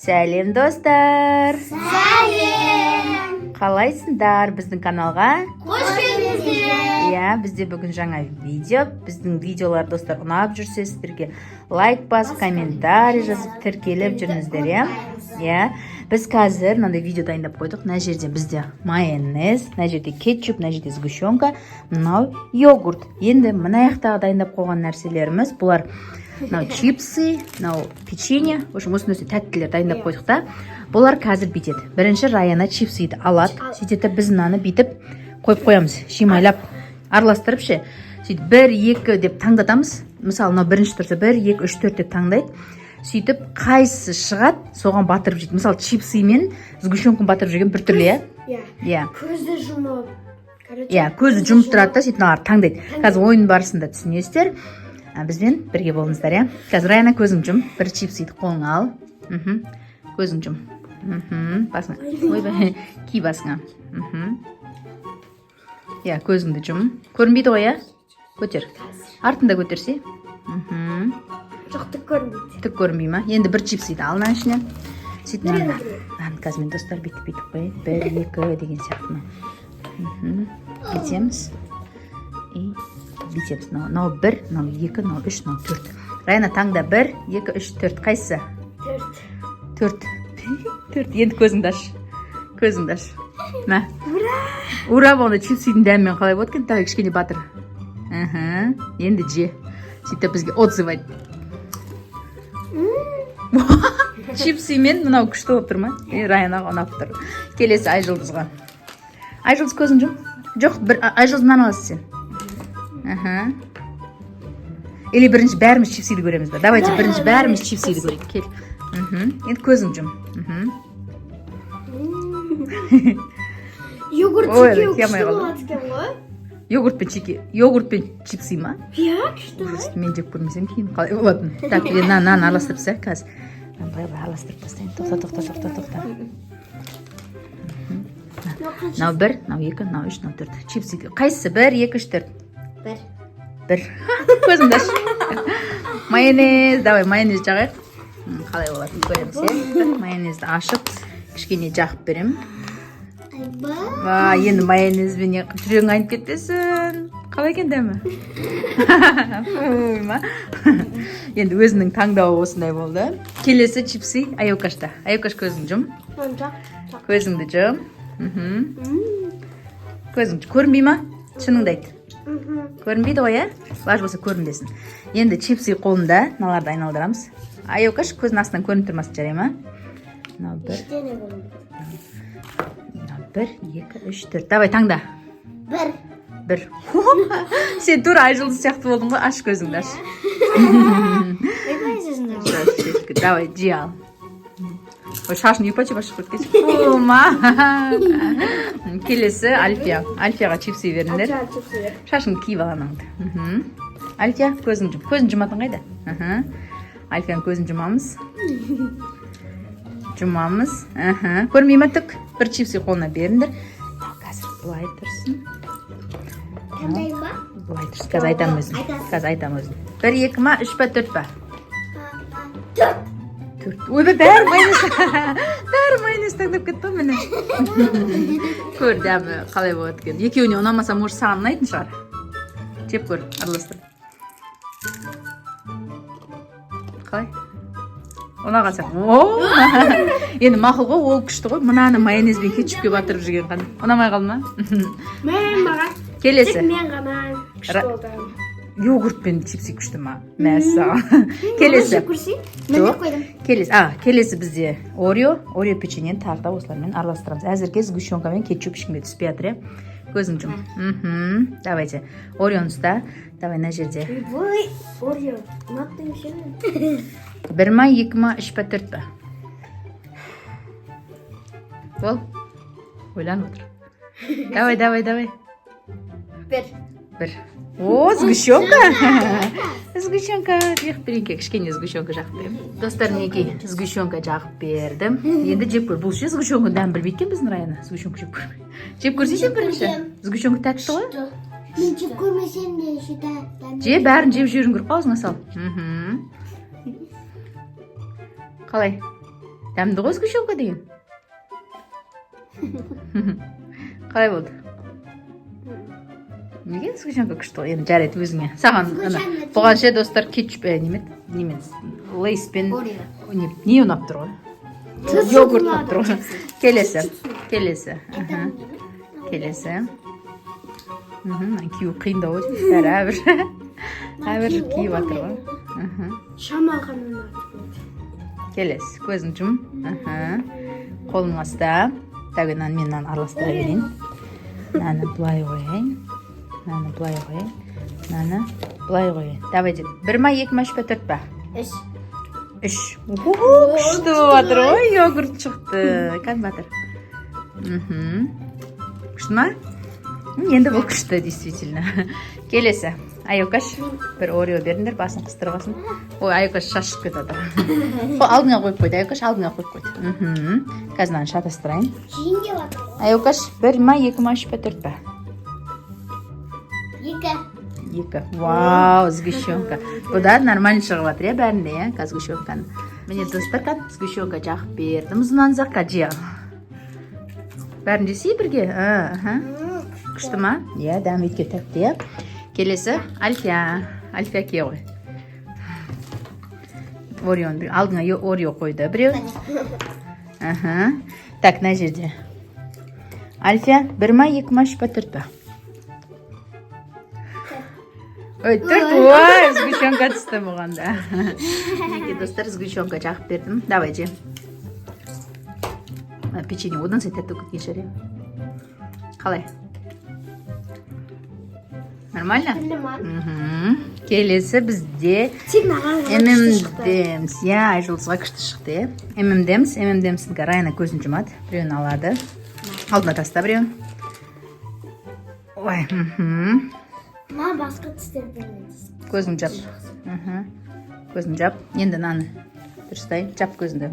Сәлем достар! Сәлем! Қалайсыңдар біздің каналға? Қош келдіңіздер! Бізде бүгін жаңа видео. Біздің видеолар достар ұнап жүрсе, сіздерге лайк бас, комментарий жазып, тіркеліп жүріңіздер. Біз қазір мынандай видео дайындап қойдық. Мына жерде бізде майонез, мына жерде кетчуп, мына жерде сгущенка, мынау йогурт. Енді мына аяқтағы дайындап қойған нәрселеріміз бұлар. Мынау чипсы, мынау печенье, осындай тәттілер дайындап қойдық та. Бұлар қазір бүйтеді. Бірінші Раяна чипсыйды алады. Сөйтеді біз мынаны бүйтіп қойып қоямыз. Шимайлап, араластырып ше. Сөйтіп 1-2 деп таңдатамыз. Мысалы, мынау бірінші тұрса 1-2-3-4 деп таңдайды. Сөйтіп қайсысы шығады, соған батырып жейді. Мысалы, чипсы мен сгущенканы батырып жүрген бір түрлі, иә. Көзді жұмып. Көзді жұмып тұрады да, сөйтіп мыналар таңдайды. Қазір ойын барысында түсінесіздер. Бізбен бірге болыңыздар, Қазір Раяна көзің жұм, бір чипсыйды қолыңа ал. Көзің жұм. Басыңа. Ойбай, ки басыңа. Көзіңді жұм. Көрінбейді ғой, Көтер. Артында көтерсе. Жоқ, түк көрінбейді. Түк көрінбей ма? Енді бір чипсыйды ал мына ішінен. Сөйтіп мына. Қазір мен достар бүйтіп қой. 1-2 деген сияқты. Бүйтеміз. Бүйтеміз. Мынау 1, мынау 2, мынау 3, мынау 4. Раяна таңда 1, 2, 3, 4. Қайсысы? 4. Енді көзіңді аш. Көзіңді аш. Мә. Ура болғанда чипсыйдың дәмімен қалай болады екен? Давай кішкене батыр. Енді же. Сөйтіп бізге отзыв айт. Чипсыймен мынау күшті болып тұр ма? Раянаға ұнап тұр. Келесі Айжұлдызға. Айжұлдыз көзің жұм? Жоқ, Айжұлдыздан аласыз сен. Или бірінші бәріміз чипсыйды көреміз ба? Давайте бірінші бәріміз чипсыйды көрейік. Кел. Енді көзің жұм. Йогурт чеке күшті болады екен ғой? Йогурт пен чипсы ма? Күшті. Мен жеп көрмесем кейін қалай болатын. Так, нан араластырыпса қазір. Былай араластырып тастайын. Тоқта. Мынау 1, мынау 2, мынау 3, мынау 4. Чипсы. Қайсысы? 1, 2, 3, 4. 1. Көзімді аш. Майонез. Давай майонез жағайық. Қалай болатын көреміз. Майонезді ашып, кішкене жағып берем. Енді майонезбен жүрегің айнып кетпесін. Қалай екен дәмі? Енді өзінің таңдауы осындай болды. Келесі чипсы Айокашта. Айокаш көзің жұм. Көзіңді жұм. Көзің көрінбей ма? Шыныңды айт. Көрінбейді ғой, Лаж болса көрінбесін. Енді чипсы қолында, мыналарды айналдырамыз. Айокаш көздің астынан көрініп тұрмасын жарай ма? 1, 2, 3, 4. Давай таңда. 1. Сен тура Айжұлдыз сияқты болдың ғой, аш көзіңді аш. Давай, жи ал. Шашын үйпачы башы көрткеш. Келесі Альфия. Альфияға чипсы беріңдер. Шашын киіп аланыңды. Альфия, көзің жұм. Көзін жұматын қайда? Альфияның көзін жұмамыз. Көрмей ма түк? Бір чипсы қолына беріңдер. Қазір бұлай тұрсын. Қандай ма? Бұлай тұрсын. Қазір айтам өзін. 1, 2 ма? 3 па? 4 па? 4. Ойбай, бәрі майонез таңдап кетті мені. Көр дәмі қалай болады екен. Екеуіне ұнамаса, может, саған ұнайтын шығар. Жеп көр, араластыр. Қалай? Ұнаған сақ. Енді мақұл ғой, ол күшті ғой. Мынаны майонезбен кетчупке батырып жүрген қаны. Ұнамай қалды ма? Мен маған. Келесі. Мен ғана күшті болды. Йогурт пен чипсы күшті ма? Мәсі. Келесі. Келесі бізде Орео печеньені тағы да осылармен араластырамыз. Әзірге сгущенка мен кетчуп ешкімге түспей жатыр, Көзің жұм. Давайте. Ореоны ұста. Давай, на жерде. Орео. Ұнаттың шені. 1 ма, 2 ма, 3 па, 4 па? Бол. Ойлан отыр. Давай. 1. О, сгущенка. Сгущенка. Жеғып берейінке, кішкене сгущенка жағып берем. Достар, неге сгущенка жағып бердім. Енді жеп көр. Бұл ше сгущенка дәм білбейткен біздің Раяна. Сгущенка жеп көрмей. Жеп көрсейсен бірінші. Сгущенка тәтті ғой? Мен жеп көрмесем де шеті. Же, бәрін жеп жүрін көріп қаузыңа сал. Қалай? Дәмді ғой сгущенка деген. Қалай болды? Неге сгущенка күшті ғой? Енді жарайды өзіңе. Саған бұған ше достар кетчуп немен лейспен не ұнап тұр ғой? Йогурт ұнап тұр ғой. Келесі. Кию қиындау ғой. Әбір киіп атыр ғой. Шамалғанын Келесі. Көзін жұм. Қолың аста. Тәуге мен наны араластыра берейін. Наны бұлай қойайын. Давайте. 1 ма, 2 ма, 3 па, 4 па? 3. Күшті батыр ғой, йогурт шықты. Как батыр? Күшті ма? Енді бұл күшті, действительно. Келесі. Айокаш, бір орео беріңдер, басын қыстырғасын. Ой, Айокаш шашып кетеді. Алдыңа қойып қойды, Айокаш алдыңа қойып қойды. Қазір мынаны шатастырайын. Жиінге батыр. Айокаш, 1 ма, 2 ма, 3 па, 4 па? 2. Вау, сгущенка. Бұда нормально шығып жатыр, бәрінде, сгущенканы. Міне достар, сгущенка жақып бердім. Ұзынан заққа жия. Бәрінде сей бірге? Күшті ма? Дәм етке тәпті. Келесі, Альфия ке ғой. Алдыңа орео қойды біреу. Так, на жерде. Альфия, 1 ма, 2 ма, 3 па, 4 па? Ой, 4, ой, сгущенка түсті бұғанда. Достар, сгущенка жақып бердім. Давай же. Печенье одан сай тәтті көткен шаре. Қалай? Нормально? Келесі бізде M&M's. Айжұлысыға күшті шықты. M&M's Райна көзін жұмады. Біреуін алады. Алдына таста біреуін. Ой, Ма басқа түстер бермейді. Көзін жап. Көзін жап. Енді наны дұрыстай. Жап көзінді.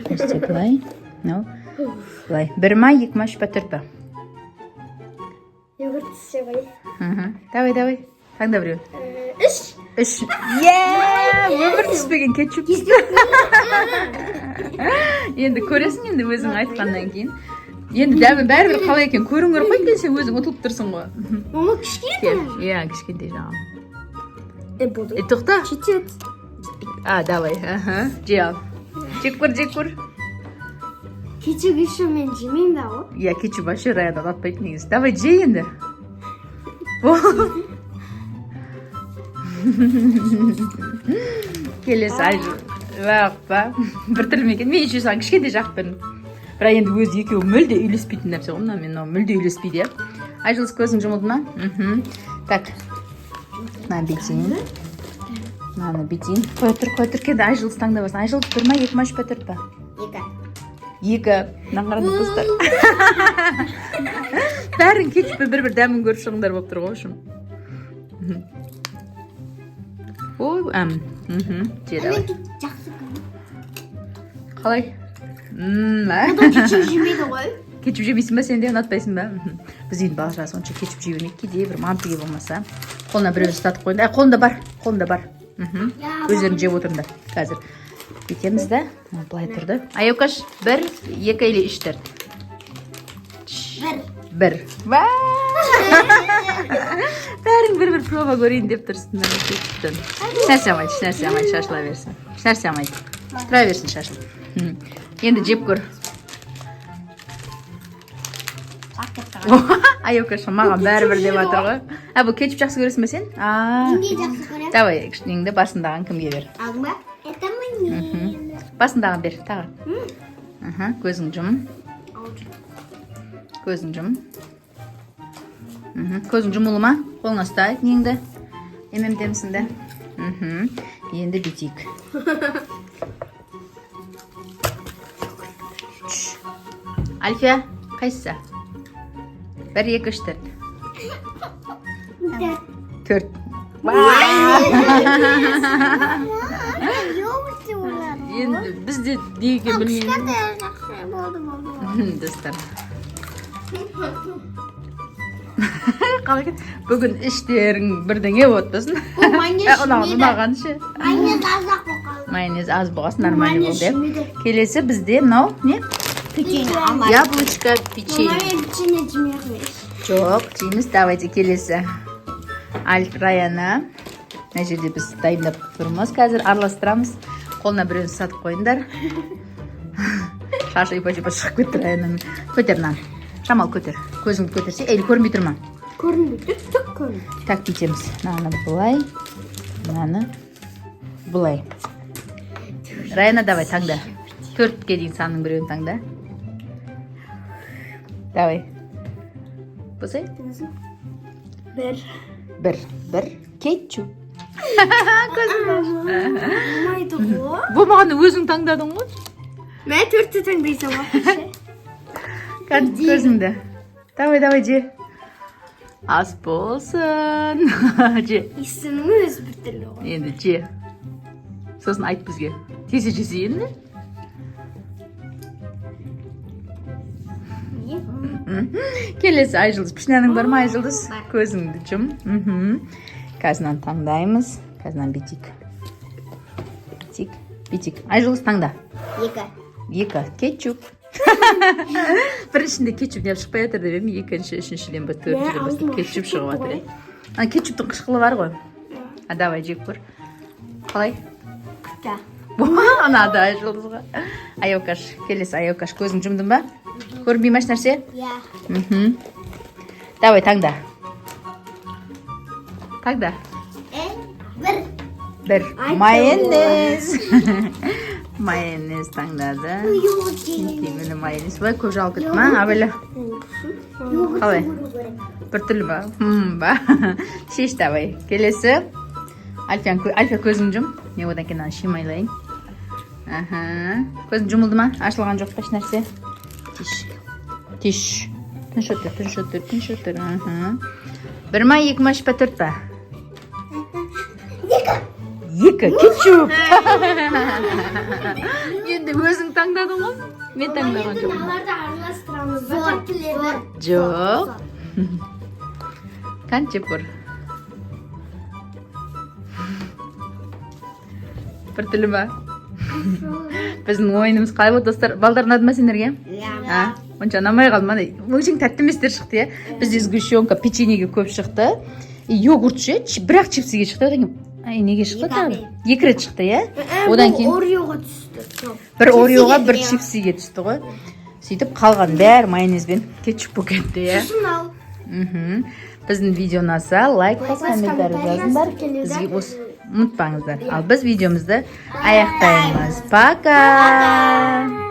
Көзді бұлай. Бұлай. 1 ма, 2 ма, 3 па, 4 па? Йогурт түсе бай. Давай. Таңда біреу. 3. Өмір түспеген кетчуп. Енді көресің енді өзің айтқаннан кейін. Енді дәмі бәрібір қалай екен көріңгір қой екен, сен өзің ұтылып тұрсың ғой. Оны кішкентай. Кішкентай жағым. Болды. Тоқта. Жетеді. Давай. Же ал. Жек көр. Кетчуп еще мен жемеймін да ғой. Кетчуп вообще Раян ұнатпайды негізі. Давай же енді. Келесі Айжу. Ба. Бір тілмеген. Мен еще саған кішкентай жақып бердім. Бірақ енді өзі екеуі мүлде үйлеспейтін нәрсе ғой. Мен мүлде үйлеспейді. Айжылыс көзің жұмылды ма? Так. Мынаны бетейін. Қой тұр. Кеді Айжылыс таңдабасын. Айжылыс 1 ма, 2 ма, 3 па, 4 па? 2. Наңғарады қыздар. Бәрін кетчуппен бір дәмін көріп шығыңдар болып тұр ғой. Ой, жеді ай. Қалай? Одан кетчуп жемейді ғой. Кетчуп жемейсің ба, сен де ұнатпайсың ба? Біз енді балшыға сонша кетчуп жей бермейік. Кейде бір мантыге болмаса. Қолына біреу ұстатып қойды. Қолында бар. Өздерін жеп отырыңдар қазір. Кетеміз да. Бұлай тұрды. Айокаш, 1, 2 или 3 4? 1. Бәрің бір проба көрейін деп тұрсың. Ешнәрсе алмайды, шашыла берсін. Ешнәрсе алмайды. Тұра берсін шашылып. Енді жеп көр. Айокаш, маған бәрі-бір деп атыр ғой. Бұл кетчуп жақсы көресің бе сен? Неге жақсы көрем? Давай, кішкенеңді басындаған кімге бер? Алдың ба? Это мне. Басындаған бер, тағы. Көзің жұм. Көзің жұмылы ма? Қолың ұстай, неңді? M&M'сіңді? Енді бетейік. Альфия, қайсысы? 1, 2, 3 4. 4. Енді бізде неге білмеймін. Достар. Бүгін іштерің бірдеңе отырсын. Бұл майонез жемейді. Ұнаған ше. Майонез азақ болып қалды. Майонез аз болғасын, нормально болды. Келесі бізде мынау не? Печенье. Яблочко, печенье. Мен печенье жемеймін. Жоқ, жейміз. Давайте келесі. Раяна. Мына жерде біз дайындап тұрмыз. Қазір араластырамыз. Қолына біреуін сатып қойыңдар. Шашы ипа-жипа шығып кетті Раянаның. Көтер нан. Жамал көтер. Көзіңді көтерсе, әлі көрінбей тұр ма? Көрінбейді, түк көрінбейді. Так бүйтеміз. Мынаны былай. Мынаны былай. Раяна, давай таңда. 4-ке дейін санның біреуін таңда. Давай. Бұсай? Бір. Кетчуп. Болмайды ғой. Болмағанда өзің таңдадың ғой. Мен 4-ті таңдайсам ғой. Көзіңді. Давай, же. Ас болсын. Же. Иісінің өзі бір түрлі ғой. Енді же. Сосын айт бізге. Тесе жесе енді. Келесі Айжылдыз. Пішінәнің бар ма Айжылдыз? Көзіңді жұм. Қазынан таңдаймыз. Қазынан битик. Айжылдыз таңда. 2. Кетчуп. Біріншінде кетчуп не шықпай жатыр деп ем, екінші, үшіншіден бір төртіншіден бастап кетчуп шығып жатыр. Кетчуптың қышқылы бар ғой. Давай жеп көр. Қалай? Да. Анады Айжылдызға. Айокаш. Келесі Айокаш. Көзің жұмдың ба? Көрінбей ма нәрсе? Я. Давай таңда. Таңда. Бір. Майонез. Майонез таңдады. Мені майонез. Бай көп жалып кетті ма? Абелі. Қалай? Бір түрлі ба? Ба. Шеш давай. Келесі. Альфия көзің жұм. Мен одан кейін шимайлайын. Көзің жұмылды ма? Ашылған жоқ па нәрсе? Тиш. Тыныш отыр. 1 ма, 2 ма, 3 па, 4 па? 2. Кетчуп. Енді өзің таңдадың ғой? Мен таңдаған жоқ. Аларды араластырамыз. Зор. Жоқ. Қан жеп көр. Бір түрлі ба? Біздің ойынымыз қалай болды достар? Балдар ұнады ма сендерге? Онша ұнамай қалды ма? Өңшең тәтті еместер шықты, е? Бізде сгущенка, печеньеге көп шықты. Йогурт ше, бірақ чипсиге шықты. Одан кейін неге шықты тағы? 2 рет шықты, е? Одан кейін Ореоға түсті. бір Ореоға, бір чипсиге түсті ғой. Сөйтіп қалған бәрі майонезбен кетчуп болып кетті, е? Сосын ал. Біздің видео ұнаса, лайк бас, комментарий жазыңдар. Бізге осы ұмытпаңыздар. Ал біз видеомызды аяқтаймыз. Пока!